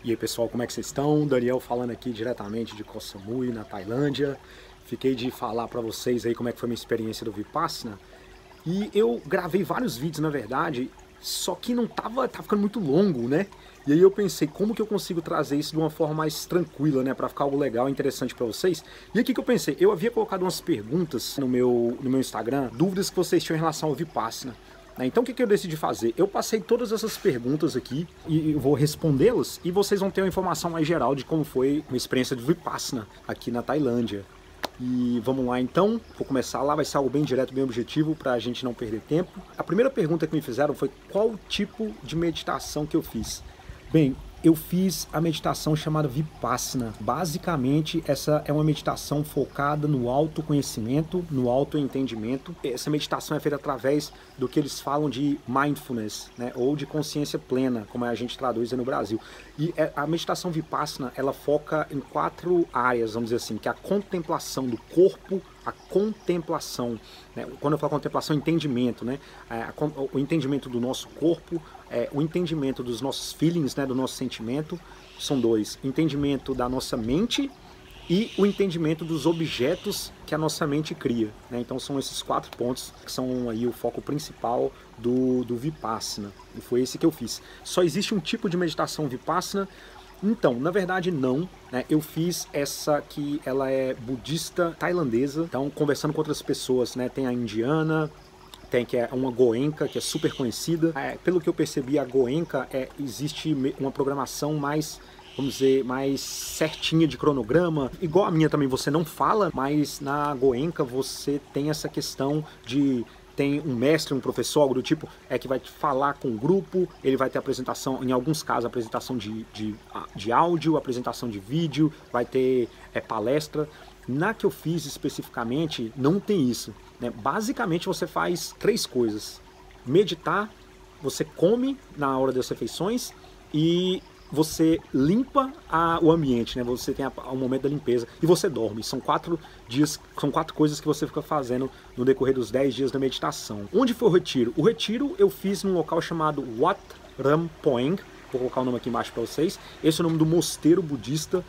E aí pessoal, como é que vocês estão? Daniel falando aqui diretamente de Koh Samui, na Tailândia. Fiquei de falar para vocês aí como é que foi a minha experiência do Vipassana. E eu gravei vários vídeos, na verdade, só que não tava ficando muito longo, né? E aí eu pensei, como que eu consigo trazer isso de uma forma mais tranquila, né? Pra ficar algo legal e interessante pra vocês. E aqui que eu pensei, eu havia colocado umas perguntas no meu Instagram, dúvidas que vocês tinham em relação ao Vipassana. Então o que eu decidi fazer? Eu passei todas essas perguntas aqui e eu vou respondê-las e vocês vão ter uma informação mais geral de como foi a experiência do Vipassana aqui na Tailândia. E vamos lá então, vou começar lá, vai ser algo bem direto, bem objetivo para a gente não perder tempo. A primeira pergunta que me fizeram foi qual tipo de meditação que eu fiz. Bem, eu fiz a meditação chamada Vipassana. Basicamente, essa é uma meditação focada no autoconhecimento, no autoentendimento. Essa meditação é feita através do que eles falam de mindfulness, né, ou de consciência plena, como a gente traduz no Brasil. E a meditação Vipassana, ela foca em 4 áreas, vamos dizer assim, que é a contemplação do corpo, a contemplação, né? Quando eu falo contemplação, entendimento, né? O entendimento do nosso corpo, o entendimento dos nossos feelings, né? Do nosso sentimento, são 2. Entendimento da nossa mente e o entendimento dos objetos que a nossa mente cria, né? Então são esses 4 pontos que são aí o foco principal do Vipassana. E foi esse que eu fiz. Só existe um tipo de meditação Vipassana? Então, na verdade não, né? Eu fiz essa que ela é budista tailandesa, então conversando com outras pessoas, né? Tem a indiana, tem que é uma Goenka, que é super conhecida. Pelo que eu percebi, a Goenka existe uma programação mais, vamos dizer, mais certinha de cronograma. Igual a minha também, você não fala, mas na Goenka você tem essa questão de... Tem um mestre, um professor, algo do tipo, que vai falar com o grupo, ele vai ter apresentação, em alguns casos, apresentação de áudio, apresentação de vídeo, vai ter palestra. Na que eu fiz especificamente, não tem isso, né? Basicamente você faz 3 coisas. Meditar, você come na hora das refeições e você limpa o ambiente, né? Você tem o momento da limpeza e você dorme. São 4 dias, são 4 coisas que você fica fazendo no decorrer dos 10 dias da meditação. Onde foi o retiro? O retiro eu fiz num local chamado Wat Ram Poeng. Vou colocar o nome aqui embaixo para vocês. Esse é o nome do mosteiro budista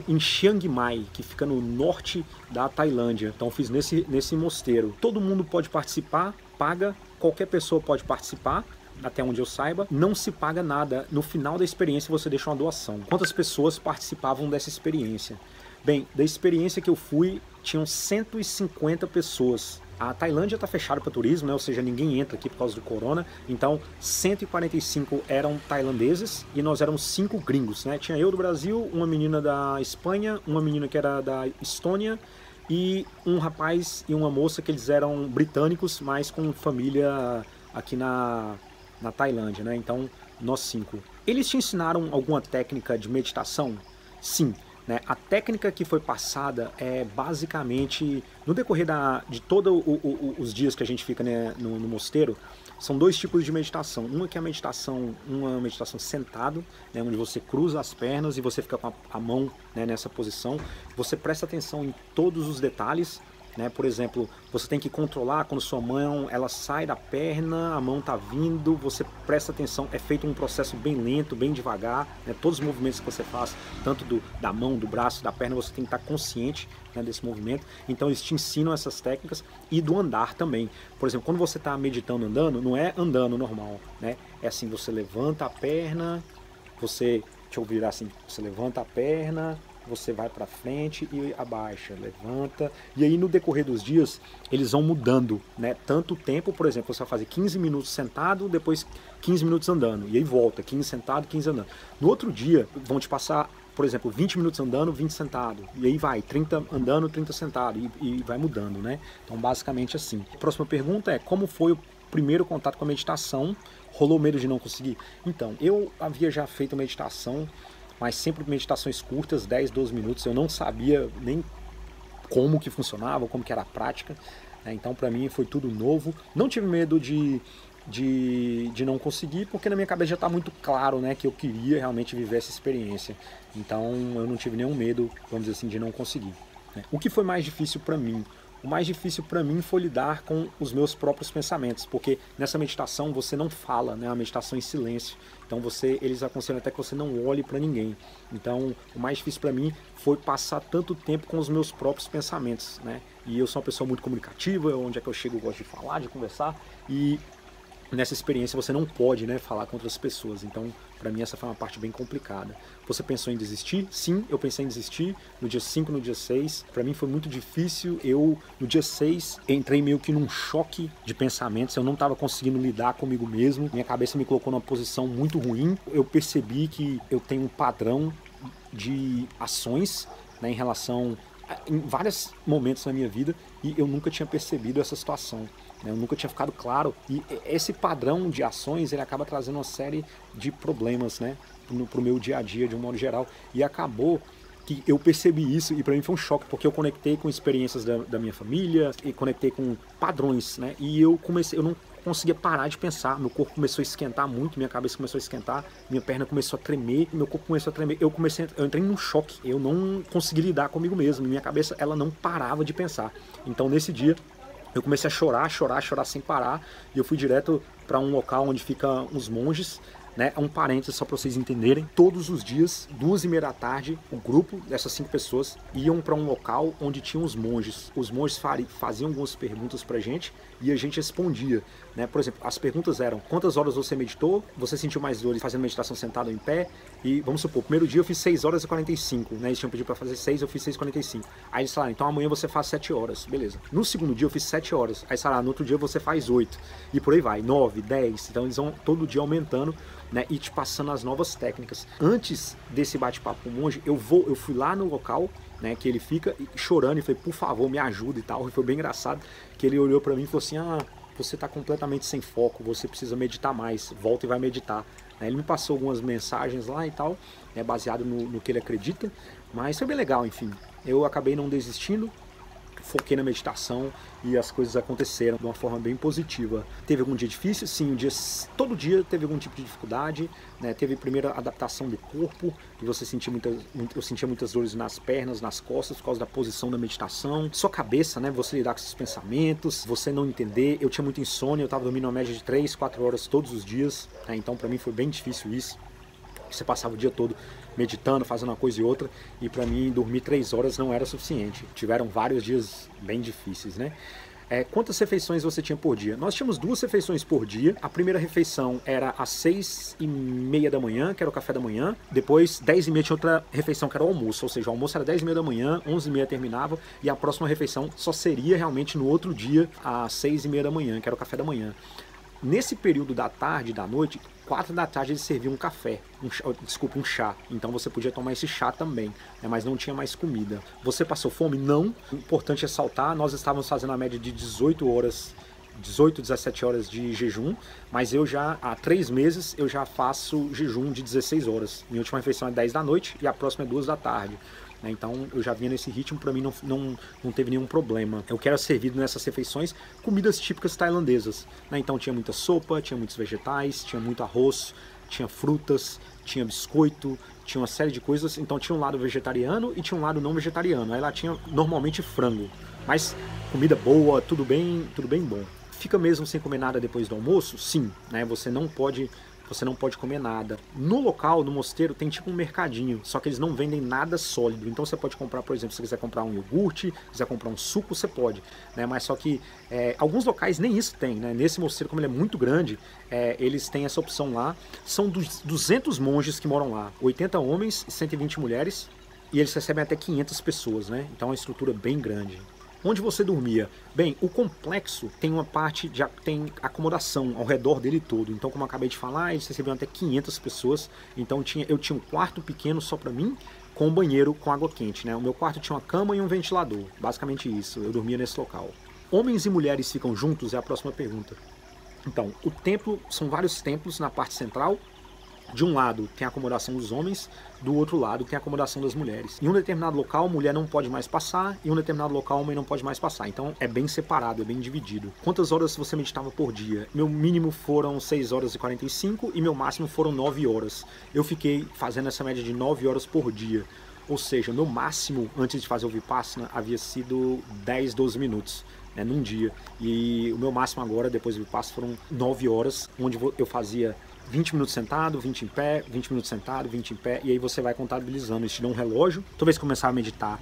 em Chiang Mai, que fica no norte da Tailândia. Então eu fiz nesse mosteiro. Todo mundo pode participar, paga, qualquer pessoa pode participar. Até onde eu saiba, não se paga nada. No final da experiência você deixa uma doação. Quantas pessoas participavam dessa experiência? Bem, da experiência que eu fui, tinham 150 pessoas. A Tailândia está fechada para turismo, né? Ou seja, ninguém entra aqui por causa do corona. Então, 145 eram tailandeses e nós éramos 5 gringos, né? Tinha eu do Brasil, uma menina da Espanha, uma menina que era da Estônia e um rapaz e uma moça que eles eram britânicos, mas com família aqui na Tailândia, né? Então, nós 5. Eles te ensinaram alguma técnica de meditação? Sim, né? A técnica que foi passada é basicamente, no decorrer de todos os dias que a gente fica, né, no mosteiro, são 2 tipos de meditação. Uma que é uma meditação sentado, né, onde você cruza as pernas e você fica com a mão, né, nessa posição. Você presta atenção em todos os detalhes, né? Por exemplo, você tem que controlar quando sua mão ela sai da perna, a mão está vindo, você presta atenção, é feito um processo bem lento, bem devagar, né? Todos os movimentos que você faz, tanto da mão, do braço, da perna, você tem que estar consciente, né, desse movimento. Então eles te ensinam essas técnicas e do andar também. Por exemplo, quando você está meditando andando, não é andando normal, né? É assim, você levanta a perna, deixa eu virar assim, você levanta a perna, você vai para frente e abaixa, levanta. E aí no decorrer dos dias eles vão mudando, né? Tanto o tempo, por exemplo, você vai fazer 15 minutos sentado, depois 15 minutos andando. E aí volta, 15 sentado, 15 andando. No outro dia vão te passar, por exemplo, 20 minutos andando, 20 sentado. E aí vai, 30 andando, 30 sentado. E vai mudando, né? Então basicamente assim. A próxima pergunta é, como foi o primeiro contato com a meditação? Rolou medo de não conseguir? Então, eu havia já feito meditação, mas sempre meditações curtas, 10, 12 minutos, eu não sabia nem como que funcionava, como que era a prática, né? Então para mim foi tudo novo, não tive medo de não conseguir, porque na minha cabeça já está muito claro, né, que eu queria realmente viver essa experiência, então eu não tive nenhum medo, vamos dizer assim, de não conseguir, né? O que foi mais difícil para mim? O mais difícil para mim foi lidar com os meus próprios pensamentos, porque nessa meditação você não fala, né? É uma meditação em silêncio. Então eles aconselham até que você não olhe para ninguém. Então o mais difícil para mim foi passar tanto tempo com os meus próprios pensamentos, né? E eu sou uma pessoa muito comunicativa, onde é que eu chego eu gosto de falar, de conversar, e nessa experiência você não pode, né, falar com outras pessoas. Então, para mim essa foi uma parte bem complicada. Você pensou em desistir? Sim, eu pensei em desistir no dia 5, no dia 6. Para mim foi muito difícil. No dia 6, entrei meio que num choque de pensamentos. Eu não estava conseguindo lidar comigo mesmo. Minha cabeça me colocou numa posição muito ruim. Eu percebi que eu tenho um padrão de ações, né, em vários momentos na minha vida, e eu nunca tinha percebido essa situação. Eu nunca tinha ficado claro, e esse padrão de ações ele acaba trazendo uma série de problemas, né, pro meu dia a dia de um modo geral, e acabou que eu percebi isso e para mim foi um choque, porque eu conectei com experiências da minha família e conectei com padrões, né, e eu não conseguia parar de pensar, meu corpo começou a esquentar muito, minha cabeça começou a esquentar, minha perna começou a tremer, meu corpo começou a tremer, eu entrei num choque, eu não consegui lidar comigo mesmo, minha cabeça ela não parava de pensar. Então nesse dia eu comecei a chorar sem parar, e eu fui direto para um local onde ficam uns monges, né? Um parênteses só para vocês entenderem. Todos os dias, 2h30 da tarde, o grupo dessas 5 pessoas iam para um local onde tinham os monges. Os monges faziam algumas perguntas pra gente e a gente respondia, né? Por exemplo, as perguntas eram: quantas horas você meditou? Você sentiu mais dores fazendo meditação sentado ou em pé? E vamos supor, primeiro dia eu fiz 6 horas e 45, né? Eles tinham pedido para fazer 6, eu fiz 6h45. Aí eles falaram: então amanhã você faz 7 horas, beleza. No segundo dia eu fiz 7 horas. Aí eles falaram: no outro dia você faz 8. E por aí vai, 9, 10. Então eles vão todo dia aumentando, né, e te passando as novas técnicas. Antes desse bate-papo com o monge, eu fui lá no local, né, que ele fica chorando e falei: por favor, me ajuda e tal. E foi bem engraçado que ele olhou para mim e falou assim: você está completamente sem foco, você precisa meditar mais, volta e vai meditar. Ele me passou algumas mensagens lá e tal, né, baseado no que ele acredita, mas foi bem legal, enfim. Eu acabei não desistindo, foquei na meditação e as coisas aconteceram de uma forma bem positiva. Teve algum dia difícil? Sim, todo dia teve algum tipo de dificuldade, né? Teve primeiro a adaptação do corpo, e eu sentia muitas dores nas pernas, nas costas, por causa da posição da meditação. Sua cabeça, né? Você lidar com esses pensamentos, você não entender. Eu tinha muita insônia, eu estava dormindo uma média de 3, 4 horas todos os dias, né? Então para mim foi bem difícil isso. Você passava o dia todo meditando, fazendo uma coisa e outra, e para mim dormir 3 horas não era suficiente. Tiveram vários dias bem difíceis, né? Quantas refeições você tinha por dia? Nós tínhamos 2 refeições por dia. A primeira refeição era às 6h30 da manhã, que era o café da manhã. Depois, 10h30 tinha outra refeição, que era o almoço. Ou seja, o almoço era 10h30 da manhã, 11h30 terminava, e a próxima refeição só seria realmente no outro dia, às 6h30 da manhã, que era o café da manhã. Nesse período da tarde e da noite, 4 da tarde eles serviam um café, um chá. Então você podia tomar esse chá também, né? Mas não tinha mais comida. Você passou fome? Não. Importante ressaltar, nós estávamos fazendo a média de 18, 17 horas de jejum, mas há 3 meses eu já faço jejum de 16 horas. Minha última refeição é 10 da noite e a próxima é 2 da tarde. Então eu já vinha nesse ritmo, para mim não teve nenhum problema. Eu quero servido nessas refeições comidas típicas tailandesas, né? Então tinha muita sopa, tinha muitos vegetais, tinha muito arroz, tinha frutas, tinha biscoito, tinha uma série de coisas. Então tinha um lado vegetariano e tinha um lado não vegetariano. Aí lá tinha normalmente frango, mas comida boa, tudo bem bom. Fica mesmo sem comer nada depois do almoço? Sim, né? Você não pode comer nada. No local, no mosteiro, tem tipo um mercadinho, só que eles não vendem nada sólido. Então você pode comprar, por exemplo, se você quiser comprar um iogurte, quiser comprar um suco, você pode, né? Mas só que alguns locais nem isso tem, né? Nesse mosteiro, como ele é muito grande, eles têm essa opção lá. São 200 monges que moram lá, 80 homens e 120 mulheres, e eles recebem até 500 pessoas, né? Então é uma estrutura bem grande. Onde você dormia? Bem, o complexo tem uma parte, tem acomodação ao redor dele todo. Então, como eu acabei de falar, eles recebiam até 500 pessoas. Então eu tinha um quarto pequeno só para mim, com um banheiro com água quente, né? O meu quarto tinha uma cama e um ventilador. Basicamente isso, eu dormia nesse local. Homens e mulheres ficam juntos? É a próxima pergunta. Então, o templo, são vários templos na parte central. De um lado tem a acomodação dos homens, do outro lado tem a acomodação das mulheres. Em um determinado local, a mulher não pode mais passar, em um determinado local, o homem não pode mais passar. Então é bem separado, é bem dividido. Quantas horas você meditava por dia? Meu mínimo foram 6 horas e 45 e meu máximo foram 9 horas. Eu fiquei fazendo essa média de 9 horas por dia. Ou seja, meu máximo antes de fazer o Vipassana havia sido 10, 12 minutos. Num dia. E o meu máximo agora, depois do Vipassana, foram 9 horas, onde eu fazia 20 minutos sentado, 20 em pé, 20 minutos sentado, 20 em pé, e aí você vai contabilizando. Eles te dão um relógio. Toda vez que eu começava a meditar,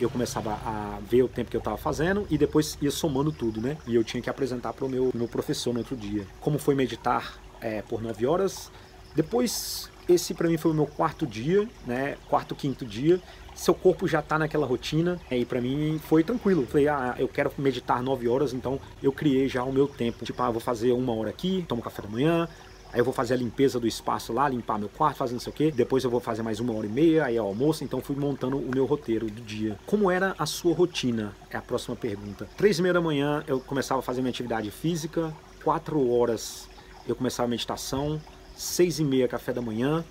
eu começava a ver o tempo que eu estava fazendo e depois ia somando tudo, né? E eu tinha que apresentar para o meu professor no outro dia. Como foi meditar por 9 horas. Depois, esse para mim foi o meu quarto dia, né? Quarto, quinto dia. Seu corpo já está naquela rotina, e para mim foi tranquilo. Eu falei, eu quero meditar 9 horas, então eu criei já o meu tempo. Tipo, eu vou fazer 1 hora aqui, tomo café da manhã, aí eu vou fazer a limpeza do espaço lá, limpar meu quarto, fazer não sei o quê. Depois eu vou fazer mais 1 hora e meia, aí é o almoço. Então fui montando o meu roteiro do dia. Como era a sua rotina? É a próxima pergunta. 3h30 da manhã eu começava a fazer minha atividade física, 4 horas eu começava a meditação, 6h30 café da manhã,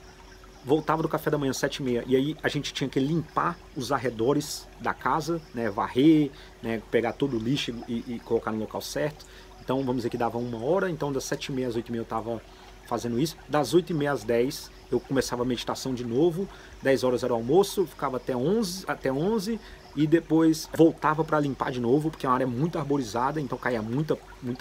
voltava do café da manhã 7h30, e aí a gente tinha que limpar os arredores da casa, né, varrer, né, pegar todo o lixo e colocar no local certo. Então vamos dizer que dava 1 hora, então das 7h30 às 8h30 eu estava fazendo isso. Das 8h30 às 10 eu começava a meditação de novo, 10 horas era o almoço, ficava até 11 e depois voltava para limpar de novo, porque é uma área muito arborizada, então caía muita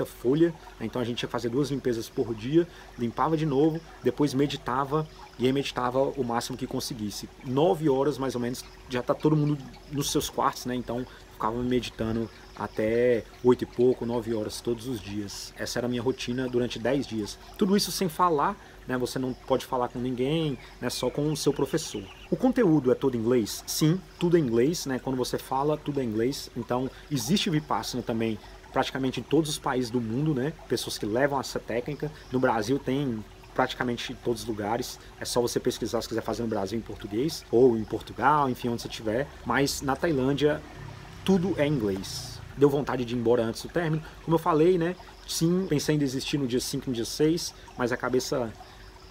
folha, né? Então a gente ia fazer 2 limpezas por dia, limpava de novo, depois meditava, e aí meditava o máximo que conseguisse. 9 horas mais ou menos, já está todo mundo nos seus quartos, né? Então ficava meditando até 8 e pouco, 9 horas todos os dias. Essa era a minha rotina durante 10 dias. Tudo isso sem falar, né? Você não pode falar com ninguém, né? Só com o seu professor. O conteúdo é todo em inglês? Sim, tudo é em inglês, né? Quando você fala, tudo é em inglês. Então existe Vipassana também praticamente em todos os países do mundo, né? Pessoas que levam essa técnica. No Brasil tem praticamente em todos os lugares, é só você pesquisar se quiser fazer no Brasil em português, ou em Portugal, enfim, onde você estiver, mas na Tailândia tudo é em inglês. Deu vontade de ir embora antes do término, como eu falei, né, sim, pensei em desistir no dia 5, no dia 6, mas a cabeça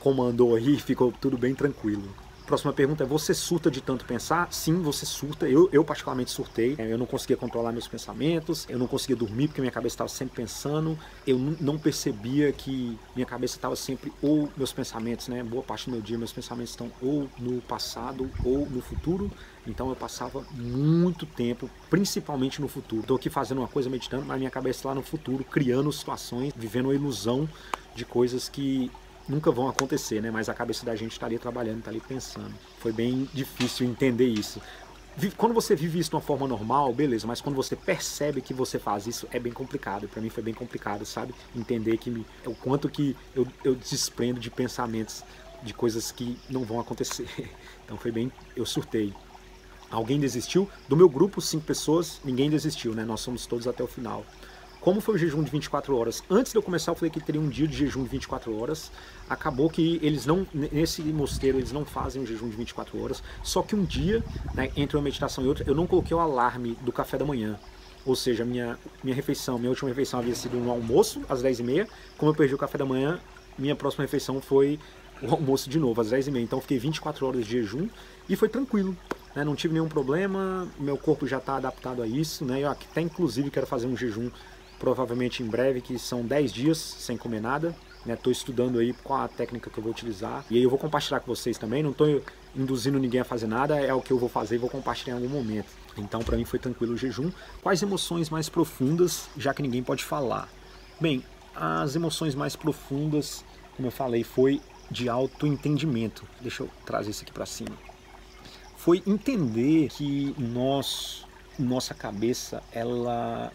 comandou aí e ficou tudo bem tranquilo. Próxima pergunta é, você surta de tanto pensar? Sim, você surta. Eu particularmente surtei. Eu não conseguia controlar meus pensamentos, eu não conseguia dormir porque minha cabeça estava sempre pensando, eu não percebia que minha cabeça estava sempre, ou meus pensamentos, né, boa parte do meu dia, meus pensamentos estão ou no passado ou no futuro. Então eu passava muito tempo, principalmente no futuro. Estou aqui fazendo uma coisa, meditando, mas minha cabeça lá no futuro, criando situações, vivendo a ilusão de coisas que nunca vão acontecer, né? Mas a cabeça da gente está ali trabalhando, está ali pensando. Foi bem difícil entender isso. Quando você vive isso de uma forma normal, beleza, mas quando você percebe que você faz isso, é bem complicado. Para mim foi bem complicado, sabe? Entender o quanto que eu desprendo de pensamentos, de coisas que não vão acontecer. Então foi bem, eu surtei. Alguém desistiu? Do meu grupo, 5 pessoas, ninguém desistiu, né? Nós somos todos até o final. Como foi o jejum de 24 horas? Antes de eu começar eu falei que teria um dia de jejum de 24 horas. Acabou que eles não, nesse mosteiro eles não fazem um jejum de 24 horas. Só que um dia, né, entre uma meditação e outra, eu não coloquei o alarme do café da manhã. Ou seja, minha última refeição havia sido no almoço, às 10h30. Como eu perdi o café da manhã, minha próxima refeição foi o almoço de novo, às 10h30. Então eu fiquei 24 horas de jejum e foi tranquilo. Né, não tive nenhum problema, meu corpo já está adaptado a isso. Né, eu até inclusive quero fazer um jejum provavelmente em breve, que são 10 dias sem comer nada. Estou estudando aí qual a técnica que eu vou utilizar. E aí eu vou compartilhar com vocês também. Não estou induzindo ninguém a fazer nada, é o que eu vou fazer e vou compartilhar em algum momento. Então para mim foi tranquilo o jejum. Quais emoções mais profundas, já que ninguém pode falar? Bem, as emoções mais profundas, como eu falei, foi de autoentendimento. Deixa eu trazer isso aqui para cima. Foi entender que nossa cabeça, ela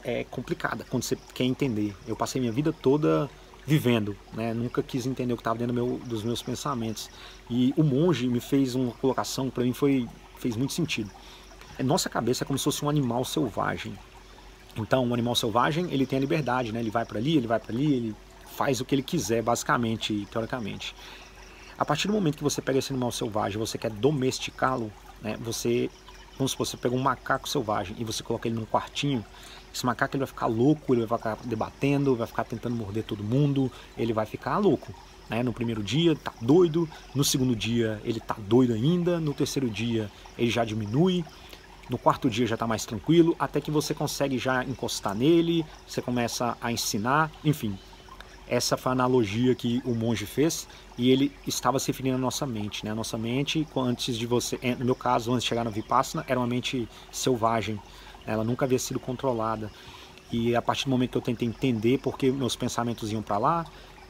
é complicada quando você quer entender. Eu passei minha vida toda vivendo, né? Nunca quis entender o que estava dentro dos meus pensamentos. E o monge me fez uma colocação, para mim fez muito sentido. Nossa cabeça é como se fosse um animal selvagem. Então, um animal selvagem, ele tem a liberdade, né? Ele vai para ali, ele faz o que ele quiser, basicamente e teoricamente. A partir do momento que você pega esse animal selvagem, você quer domesticá-lo, né? Vamos supor, você pega um macaco selvagem e você coloca ele num quartinho, esse macaco ele vai ficar louco, ele vai ficar debatendo, vai ficar tentando morder todo mundo, ele vai ficar louco. né? No primeiro dia tá doido, no segundo dia ele tá doido ainda, no terceiro dia ele já diminui, no quarto dia já está mais tranquilo, até que você consegue já encostar nele, você começa a ensinar, enfim. Essa foi a analogia que o monge fez e ele estava se referindo à nossa mente, né? A nossa mente, antes de você, no meu caso, antes de chegar no Vipassana, era uma mente selvagem, ela nunca havia sido controlada. E a partir do momento que eu tentei entender por que meus pensamentos iam para lá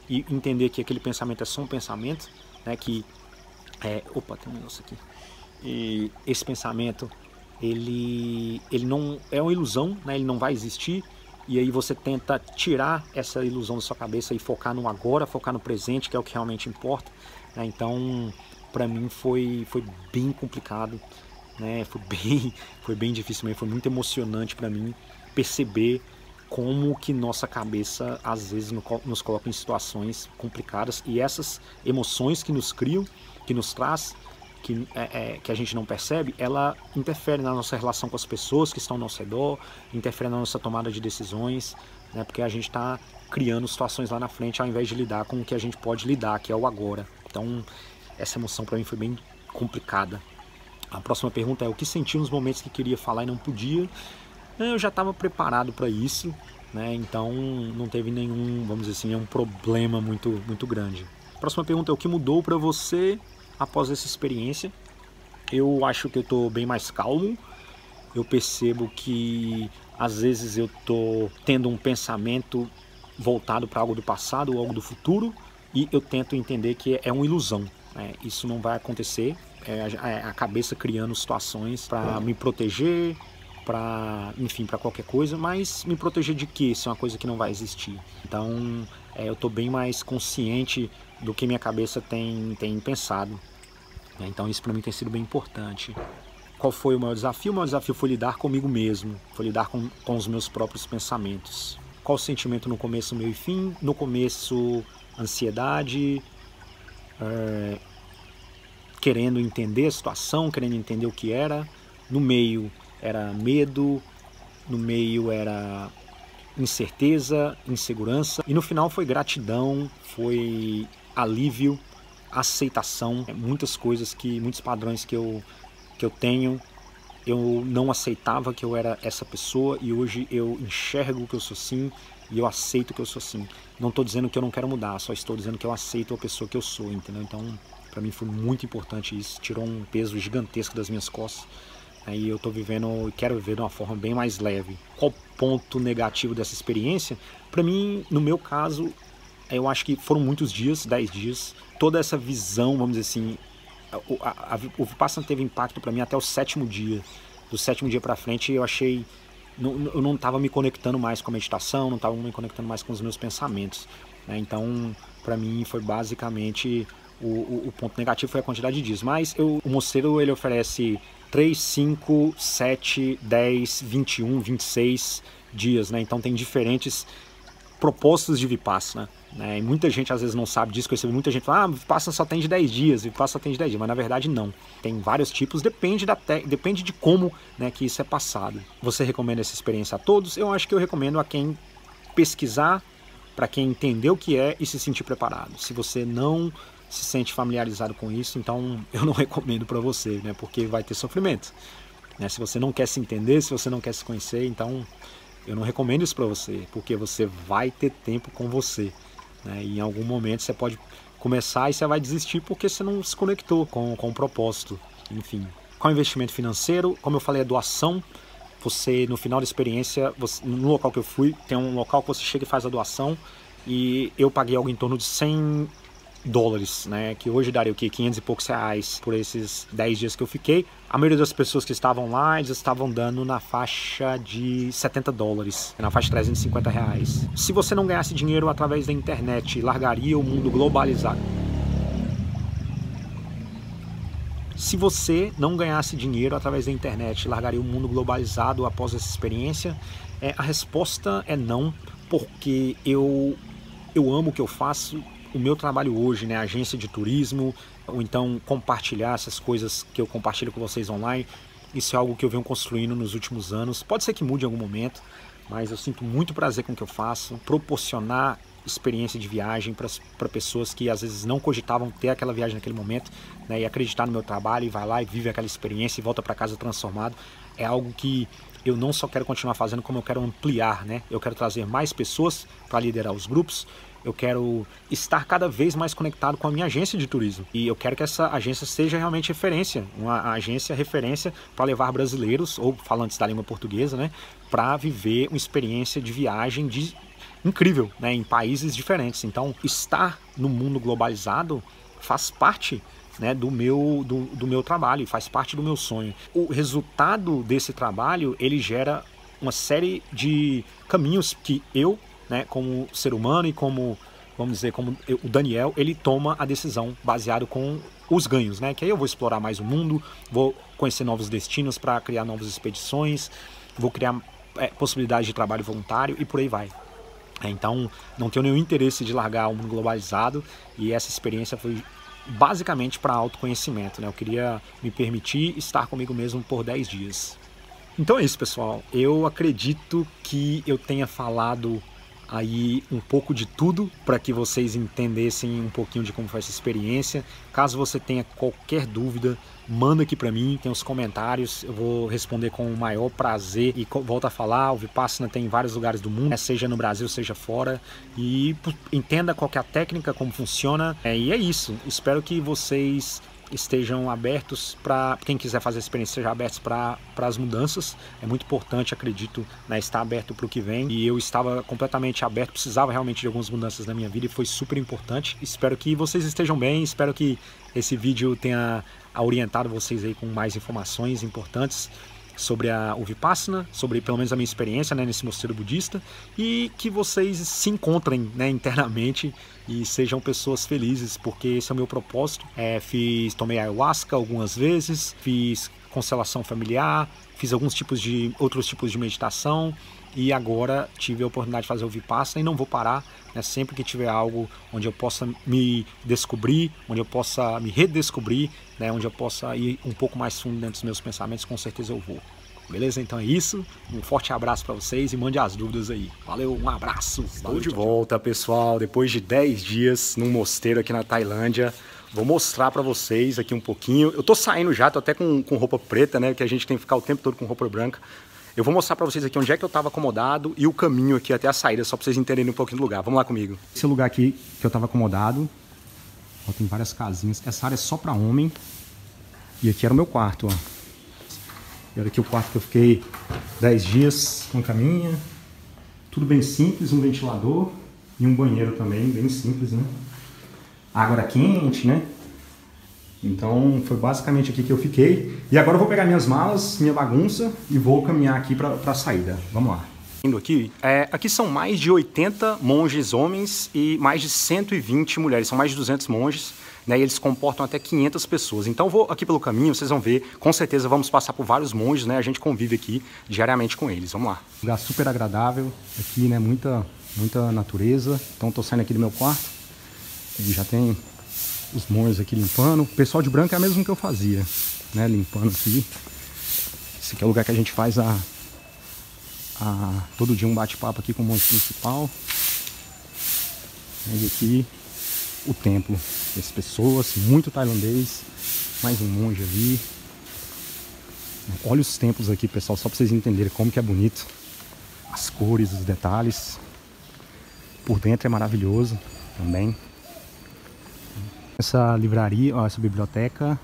e entender que aquele pensamento é só um pensamento, né? Opa, tem um negócio aqui. E esse pensamento ele não é uma ilusão, né? Ele não vai existir, e aí você tenta tirar essa ilusão da sua cabeça e focar no agora, focar no presente, que é o que realmente importa, né? Então, para mim foi bem complicado, né? Foi bem difícil mesmo, foi muito emocionante para mim perceber como que nossa cabeça às vezes nos coloca em situações complicadas, e essas emoções que nos criam, que nos traz, que a gente não percebe, ela interfere na nossa relação com as pessoas que estão ao nosso redor, interfere na nossa tomada de decisões, né? Porque a gente está criando situações lá na frente ao invés de lidar com o que a gente pode lidar, que é o agora. Então, essa emoção para mim foi bem complicada. A próxima pergunta é: o que sentiu nos momentos que queria falar e não podia? Eu já estava preparado para isso, né? Então não teve nenhum, vamos dizer assim, nenhum problema muito grande. A próxima pergunta é: o que mudou para você após essa experiência? Eu acho que eu estou bem mais calmo. Eu percebo que às vezes eu estou tendo um pensamento voltado para algo do passado ou algo do futuro, e eu tento entender que é uma ilusão, né? Isso não vai acontecer. É a cabeça criando situações para me proteger, enfim, para qualquer coisa, mas me proteger de quê? Se é uma coisa que não vai existir. Então, eu estou bem mais consciente do que minha cabeça tem pensado. Então isso para mim tem sido bem importante. Qual foi o maior desafio? O maior desafio foi lidar comigo mesmo, foi lidar com os meus próprios pensamentos. Qual o sentimento no começo, meio e fim? No começo, ansiedade, querendo entender a situação, querendo entender o que era. No meio era medo, no meio era incerteza, insegurança, e no final foi gratidão, foi alívio, aceitação. Muitas coisas, muitos padrões que eu tenho, eu não aceitava que eu era essa pessoa, e hoje eu enxergo que eu sou assim e eu aceito que eu sou assim. Não estou dizendo que eu não quero mudar, só estou dizendo que eu aceito a pessoa que eu sou, entendeu? Então, para mim foi muito importante isso, tirou um peso gigantesco das minhas costas. Aí eu estou vivendo e quero viver de uma forma bem mais leve. Qual ponto negativo dessa experiência? Para mim, no meu caso, eu acho que foram muitos dias, 10 dias. Toda essa visão, vamos dizer assim, o Vipassana teve impacto para mim até o 7º dia. Do 7º dia para frente eu achei, eu não estava me conectando mais com a meditação, não estava me conectando mais com os meus pensamentos, né? Então, para mim foi basicamente o ponto negativo foi a quantidade de dias. Mas o mosteiro ele oferece 3, 5, 7, 10, 21, 26 dias, né? Então tem diferentes propostas de Vipassana, né? E muita gente às vezes não sabe disso, que eu recebi muita gente falando: Vipassana só tem de 10 dias, Vipassana só tem de 10 dias, mas na verdade não. Tem vários tipos, depende de como, né, que isso é passado. Você recomenda essa experiência a todos? Eu acho que eu recomendo a quem pesquisar, para quem entender o que é e se sentir preparado. Se você não se sente familiarizado com isso, então eu não recomendo para você, né? Porque vai ter sofrimento, né? Se você não quer se entender, se você não quer se conhecer, então eu não recomendo isso para você, porque você vai ter tempo com você, né? E em algum momento você pode começar e você vai desistir porque você não se conectou com o propósito. Enfim, qual investimento financeiro? Como eu falei, é doação. Você, no final da experiência, no local que eu fui, tem um local que você chega e faz a doação, e eu paguei algo em torno de $100, né, que hoje daria o quê? 500 e poucos reais por esses 10 dias que eu fiquei. A maioria das pessoas que estavam lá, eles estavam dando na faixa de $70, na faixa de 350 reais. Se você não ganhasse dinheiro através da internet, largaria o mundo globalizado? Se você não ganhasse dinheiro através da internet, largaria o mundo globalizado após essa experiência? A resposta é não, porque eu amo o que eu faço. O meu trabalho hoje, né, agência de turismo, ou então compartilhar essas coisas que eu compartilho com vocês online, isso é algo que eu venho construindo nos últimos anos. Pode ser que mude em algum momento, mas eu sinto muito prazer com o que eu faço, proporcionar experiência de viagem para pessoas que às vezes não cogitavam ter aquela viagem naquele momento, né, e acreditar no meu trabalho e vai lá e vive aquela experiência e volta para casa transformado. É algo que eu não só quero continuar fazendo, como eu quero ampliar, né? Eu quero trazer mais pessoas para liderar os grupos. Eu quero estar cada vez mais conectado com a minha agência de turismo. E eu quero que essa agência seja realmente referência, uma agência referência para levar brasileiros, ou falantes da língua portuguesa, né, para viver uma experiência de viagem incrível, né, em países diferentes. Então, estar no mundo globalizado faz parte, né, do meu trabalho, faz parte do meu sonho. O resultado desse trabalho, ele gera uma série de caminhos que eu, né, como ser humano e como, vamos dizer, como o Daniel, ele toma a decisão baseado com os ganhos, né, que aí eu vou explorar mais o mundo, vou conhecer novos destinos para criar novas expedições, vou criar possibilidades de trabalho voluntário e por aí vai. Então, não tenho nenhum interesse de largar o mundo globalizado, e essa experiência foi basicamente para autoconhecimento, né? Eu queria me permitir estar comigo mesmo por 10 dias. Então é isso, pessoal. Eu acredito que eu tenha falado aí um pouco de tudo para que vocês entendessem um pouquinho de como foi essa experiência. Caso você tenha qualquer dúvida, manda aqui para mim, tem os comentários, eu vou responder com o maior prazer. E volto a falar, o Vipassana tem em vários lugares do mundo, seja no Brasil, seja fora, e entenda qual que é a técnica, como funciona, e é isso. Espero que vocês estejam abertos para quem quiser fazer a experiência, sejam abertos para as mudanças. É muito importante, acredito, né, estar aberto para o que vem, e eu estava completamente aberto, precisava realmente de algumas mudanças na minha vida e foi super importante. Espero que vocês estejam bem, espero que esse vídeo tenha orientado vocês aí com mais informações importantes sobre o Vipassana, sobre pelo menos a minha experiência, né, nesse mosteiro budista, e que vocês se encontrem, né, internamente e sejam pessoas felizes, porque esse é o meu propósito. Tomei ayahuasca algumas vezes, fiz constelação familiar, fiz outros tipos de meditação, e agora tive a oportunidade de fazer o Vipassana e não vou parar, né, sempre que tiver algo onde eu possa me descobrir, onde eu possa me redescobrir, né, onde eu possa ir um pouco mais fundo dentro dos meus pensamentos, com certeza eu vou. Beleza? Então é isso. Um forte abraço para vocês e mande as dúvidas aí. Valeu, um abraço. Estou de volta, pessoal, depois de 10 dias num mosteiro aqui na Tailândia. Vou mostrar para vocês aqui um pouquinho. Eu tô saindo já, tô até com roupa preta, né, que a gente tem que ficar o tempo todo com roupa branca. Eu vou mostrar para vocês aqui onde é que eu estava acomodado e o caminho aqui até a saída, só para vocês entenderem um pouquinho do lugar. Vamos lá comigo. Esse lugar aqui que eu estava acomodado, ó, tem várias casinhas. Essa área é só para homem. E aqui era o meu quarto, ó. E olha aqui o quarto que eu fiquei 10 dias com caminha. Tudo bem simples, um ventilador e um banheiro também, bem simples, né? Água era quente, né? Então foi basicamente aqui que eu fiquei. E agora eu vou pegar minhas malas, minha bagunça e vou caminhar aqui para a saída. Vamos lá. Indo aqui, aqui são mais de 80 monges homens e mais de 120 mulheres. São mais de 200 monges, né? E eles comportam até 500 pessoas. Então vou aqui pelo caminho, vocês vão ver. Com certeza vamos passar por vários monges, né? A gente convive aqui diariamente com eles. Vamos lá. Lugar super agradável. Aqui, né? Muita natureza. Então tô saindo aqui do meu quarto. E já tem os monges aqui limpando. O pessoal de branco é o mesmo que eu fazia, né? Limpando aqui. Esse aqui é o lugar que a gente faz todo dia um bate-papo aqui com o monge principal. E aqui o templo. As pessoas, muito tailandês. Mais um monge ali. Olha os templos aqui, pessoal, só para vocês entenderem como que é bonito. As cores, os detalhes. Por dentro é maravilhoso também. Essa livraria, ó, essa biblioteca.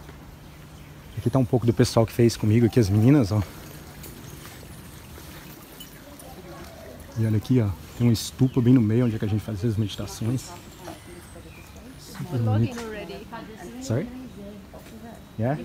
Aqui tá um pouco do pessoal que fez comigo aqui, as meninas, ó. E olha aqui, ó, tem uma estupa bem no meio onde é que a gente faz as meditações. Super bonito. Sorry? Yeah?